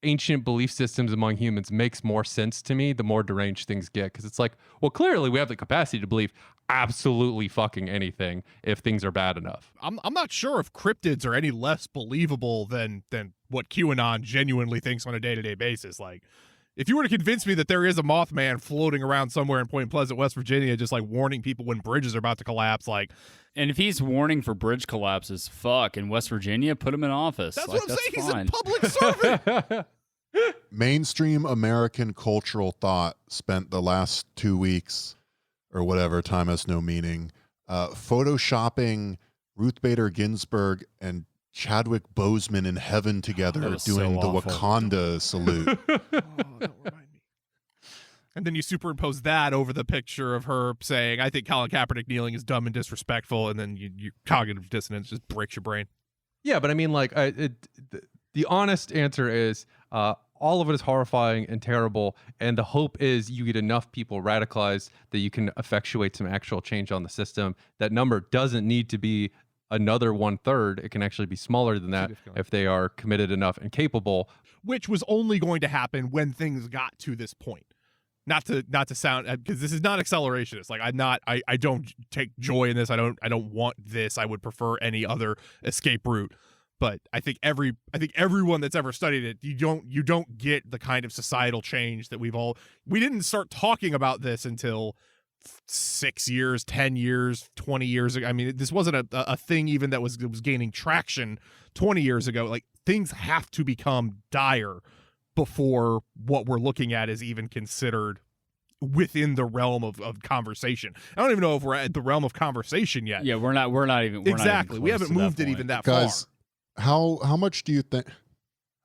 ancient belief systems among humans makes more sense to me the more deranged things get, because it's like, well, clearly we have the capacity to believe absolutely fucking anything if things are bad enough. I'm not sure if cryptids are any less believable than what QAnon genuinely thinks on a day-to-day basis. Like, if you were to convince me that there is a Mothman floating around somewhere in Point Pleasant, West Virginia, just like warning people when bridges are about to collapse, like, and if he's warning for bridge collapses, in West Virginia, put him in office. that's like, what I'm saying. fine. He's a public servant. Mainstream American cultural thought spent the last 2 weeks or whatever, time has no meaning, photoshopping Ruth Bader Ginsburg and Chadwick Boseman in heaven together That was doing so the awful. Wakanda salute. Oh, don't remind me. And then you superimpose that over the picture of her saying, I think Colin Kaepernick kneeling is dumb and disrespectful, and then you cognitive dissonance just breaks your brain. Yeah, but I mean, like, the honest answer is all of it is horrifying and terrible, and the hope is you get enough people radicalized that you can effectuate some actual change on the system. That number doesn't need to be another 1/3. It can actually be smaller than that if they are committed enough and capable. Which was only going to happen when things got to this point. Not to sound, because this is not accelerationist. Like, I don't take joy in this. I don't want this. I would prefer any other escape route. But I think everyone that's ever studied it, you don't get the kind of societal change that we didn't start talking about this until 6 years, 10 years, 20 years ago. I mean, this wasn't a thing even that was gaining traction 20 years ago. Like, things have to become dire before what we're looking at is even considered within the realm of conversation. I don't even know if we're at the realm of conversation yet. Yeah, we're not even exactly. We haven't moved it even that far. Guys, how much do you think?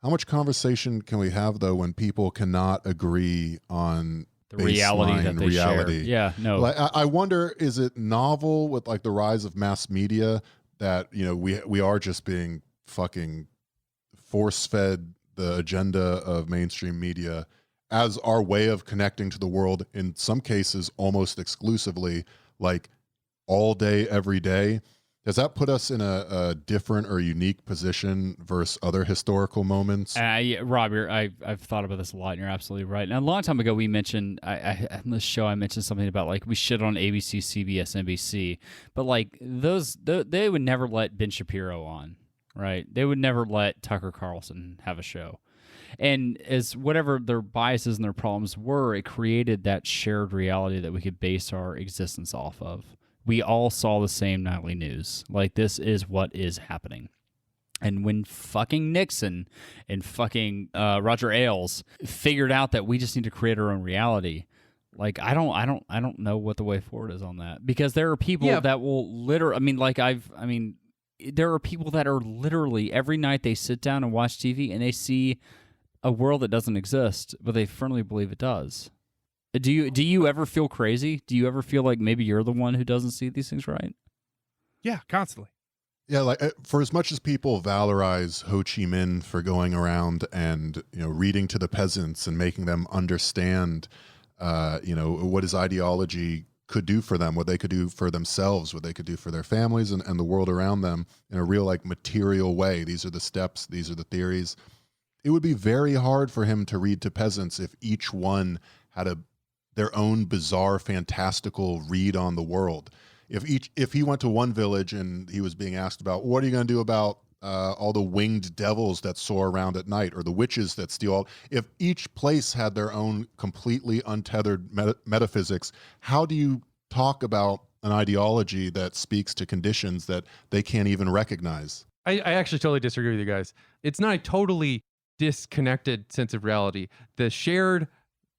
How much conversation can we have though when people cannot agree on the reality that they share? Yeah, no. Like, I wonder, is it novel with like the rise of mass media that we are just being fucking force fed the agenda of mainstream media as our way of connecting to the world, in some cases almost exclusively, like all day, every day? Does that put us in a different or unique position versus other historical moments? Yeah, Rob, I've thought about this a lot, and you're absolutely right. And a long time ago, we mentioned on this show, I mentioned something about like we shit on ABC, CBS, NBC, but like they would never let Ben Shapiro on, right? They would never let Tucker Carlson have a show. And as whatever their biases and their problems were, it created that shared reality that we could base our existence off of. We all saw the same nightly news. Like, this is what is happening. And when fucking Nixon and fucking Roger Ailes figured out that we just need to create our own reality, like I don't know what the way forward is on that, because there are people that will literally. There are people that are literally every night they sit down and watch TV and they see a world that doesn't exist, but they firmly believe it does. Do you ever feel crazy? Do you ever feel like maybe you're the one who doesn't see these things right? Yeah, constantly. Yeah, like for as much as people valorize Ho Chi Minh for going around and reading to the peasants and making them understand, what his ideology could do for them, what they could do for themselves, what they could do for their families and the world around them in a real like material way. These are the steps. These are the theories. It would be very hard for him to read to peasants if each one had their own bizarre, fantastical read on the world. If he went to one village and he was being asked about, what are you going to do about all the winged devils that soar around at night, or the witches that steal? If each place had their own completely untethered metaphysics, how do you talk about an ideology that speaks to conditions that they can't even recognize? I actually totally disagree with you guys. It's not a totally disconnected sense of reality. The shared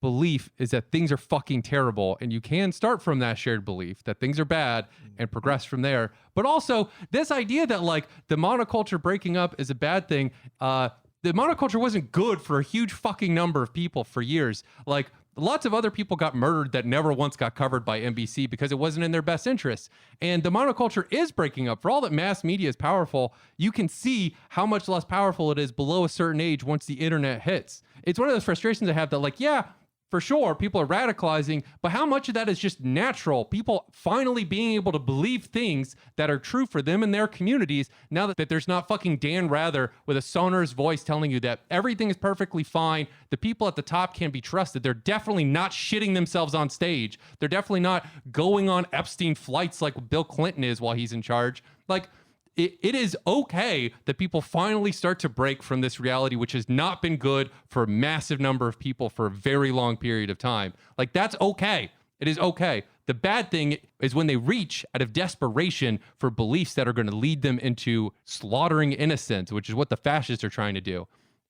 belief is that things are fucking terrible, and you can start from that shared belief that things are bad and progress from there. But also this idea that like the monoculture breaking up is a bad thing. The monoculture wasn't good for a huge fucking number of people for years. Like, lots of other people got murdered that never once got covered by NBC because it wasn't in their best interest. And the monoculture is breaking up. For all that mass media is powerful, you can see how much less powerful it is below a certain age once the internet hits. It's one of those frustrations I have that like, yeah, for sure, people are radicalizing, but how much of that is just natural? People finally being able to believe things that are true for them and their communities now that there's not fucking Dan Rather with a sonorous voice telling you that everything is perfectly fine. The people at the top can be trusted. They're definitely not shitting themselves on stage. They're definitely not going on Epstein flights like Bill Clinton is while he's in charge. Like, it is okay that people finally start to break from this reality, which has not been good for a massive number of people for a very long period of time. Like, that's okay. It is okay. The bad thing is when they reach out of desperation for beliefs that are going to lead them into slaughtering innocents, which is what the fascists are trying to do.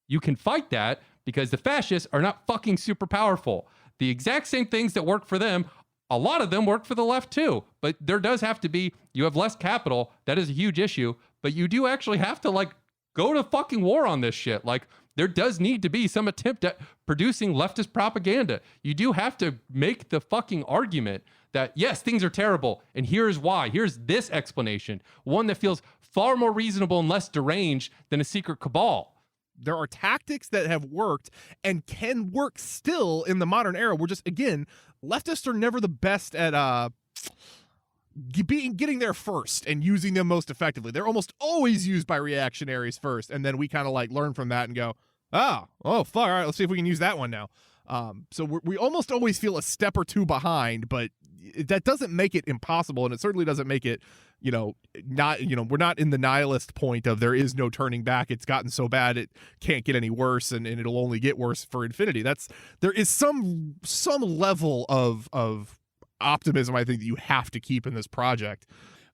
You can fight that because the fascists are not fucking super powerful. The exact same things that work for them, a lot of them work for the left too, but there does have to be, you have less capital. That is a huge issue, but you do actually have to like go to fucking war on this shit. Like, there does need to be some attempt at producing leftist propaganda. You do have to make the fucking argument that yes, things are terrible and here's why. Here's this explanation. One that feels far more reasonable and less deranged than a secret cabal. There are tactics that have worked and can work still in the modern era. We're just, again, leftists are never the best at getting there first and using them most effectively. They're almost always used by reactionaries first, and then we kind of like learn from that and go, oh fuck, all right, let's see if we can use that one now. So we almost always feel a step or two behind, but that doesn't make it impossible, and it certainly doesn't make it, we're not in the nihilist point of there is no turning back. It's gotten so bad it can't get any worse, and it'll only get worse for infinity. There is some level of optimism I think that you have to keep in this project.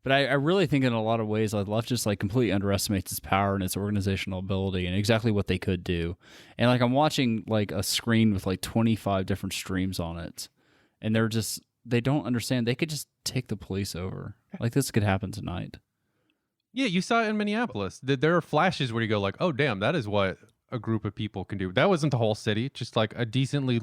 But I really think in a lot of ways, the left just like completely underestimates its power and its organizational ability and exactly what they could do. And like I'm watching like a screen with like 25 different streams on it, and they don't understand. They could just take the police over. Like this could happen tonight. Yeah, you saw it in Minneapolis. There are flashes where you go like, oh, damn, that is what a group of people can do. That wasn't the whole city, just like a decently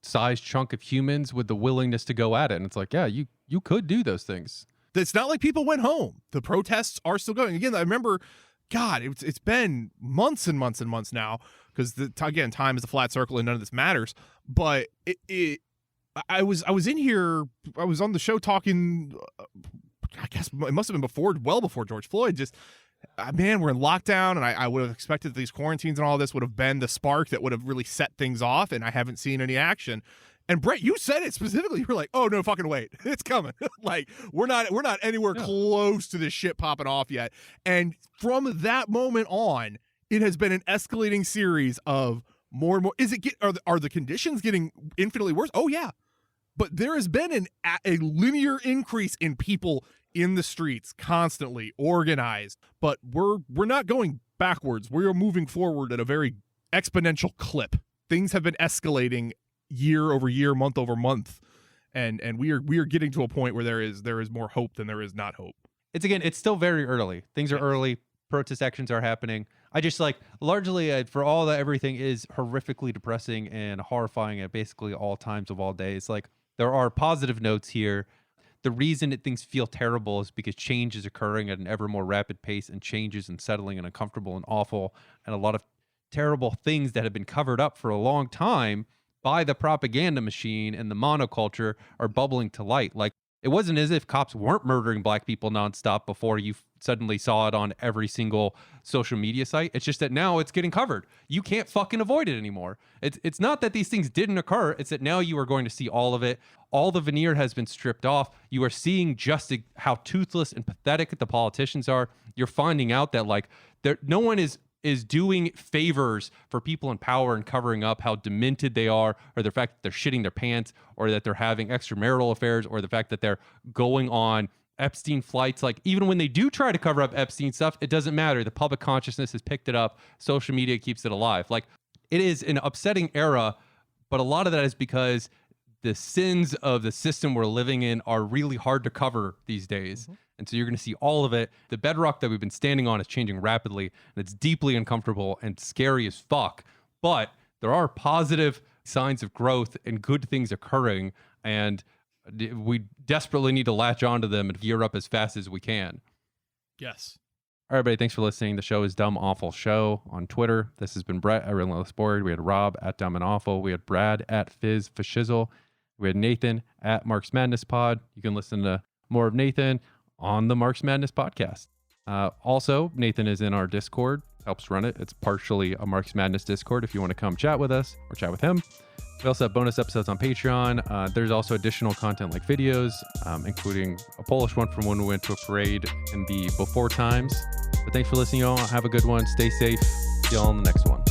sized chunk of humans with the willingness to go at it. And it's like, yeah, you could do those things. It's not like people went home. The protests are still going. Again, I remember, God, it's been months and months and months now because, again, time is a flat circle and none of this matters. But I was in here, I was on the show talking, I guess it must have been well before George Floyd. Just, man, we're in lockdown, and I would have expected these quarantines and all this would have been the spark that would have really set things off, and I haven't seen any action. And Brett, you said it specifically. You were like, "Oh no, fucking wait, it's coming!" Like we're not anywhere close to this shit popping off yet. And from that moment on, it has been an escalating series of more and more. Are the conditions getting infinitely worse? Oh yeah, but there has been a linear increase in people in the streets, constantly organized. But we're not going backwards. We are moving forward at a very exponential clip. Things have been escalating year over year, month over month, and we are getting to a point where there is more hope than there is not hope. It's still very early. Things are early. Protest actions are happening. I just like largely for all that everything is horrifically depressing and horrifying at basically all times of all days. Like there are positive notes here. The reason that things feel terrible is because change is occurring at an ever more rapid pace, and change is unsettling and uncomfortable and awful, and a lot of terrible things that have been covered up for a long time by the propaganda machine and the monoculture are bubbling to light. Like it wasn't as if cops weren't murdering black people nonstop before you suddenly saw it on every single social media site. It's just that now it's getting covered. You can't fucking avoid it anymore. It's not that these things didn't occur. It's that now you are going to see all of it. All the veneer has been stripped off. You are seeing just how toothless and pathetic the politicians are. You're finding out that like no one is doing favors for people in power and covering up how demented they are, or the fact that they're shitting their pants, or that they're having extramarital affairs, or the fact that they're going on Epstein flights. Like even when they do try to cover up Epstein stuff, it doesn't matter. The public consciousness has picked it up. Social media keeps it alive. Like it is an upsetting era, but a lot of that is because the sins of the system we're living in are really hard to cover these days. Mm-hmm. And so you're going to see all of it. The bedrock that we've been standing on is changing rapidly, and it's deeply uncomfortable and scary as fuck. But there are positive signs of growth and good things occurring, and we desperately need to latch onto them and gear up as fast as we can. Yes. All right, everybody, thanks for listening. The show is Dumb Awful Show on Twitter. This has been Brett at Relentless Board. We had Rob at Dumb and Awful. We had Brad at Fizz Fashizzle. We had Nathan at Marks Madness Pod. You can listen to more of Nathan on the Marks Madness podcast. Also, Nathan is in our Discord, helps run it. It's partially a Marks Madness Discord if you want to come chat with us or chat with him. We also have bonus episodes on Patreon. There's also additional content like videos, including a Polish one from when we went to a parade in the before times. But thanks for listening, y'all. Have a good one. Stay safe. See y'all on the next one.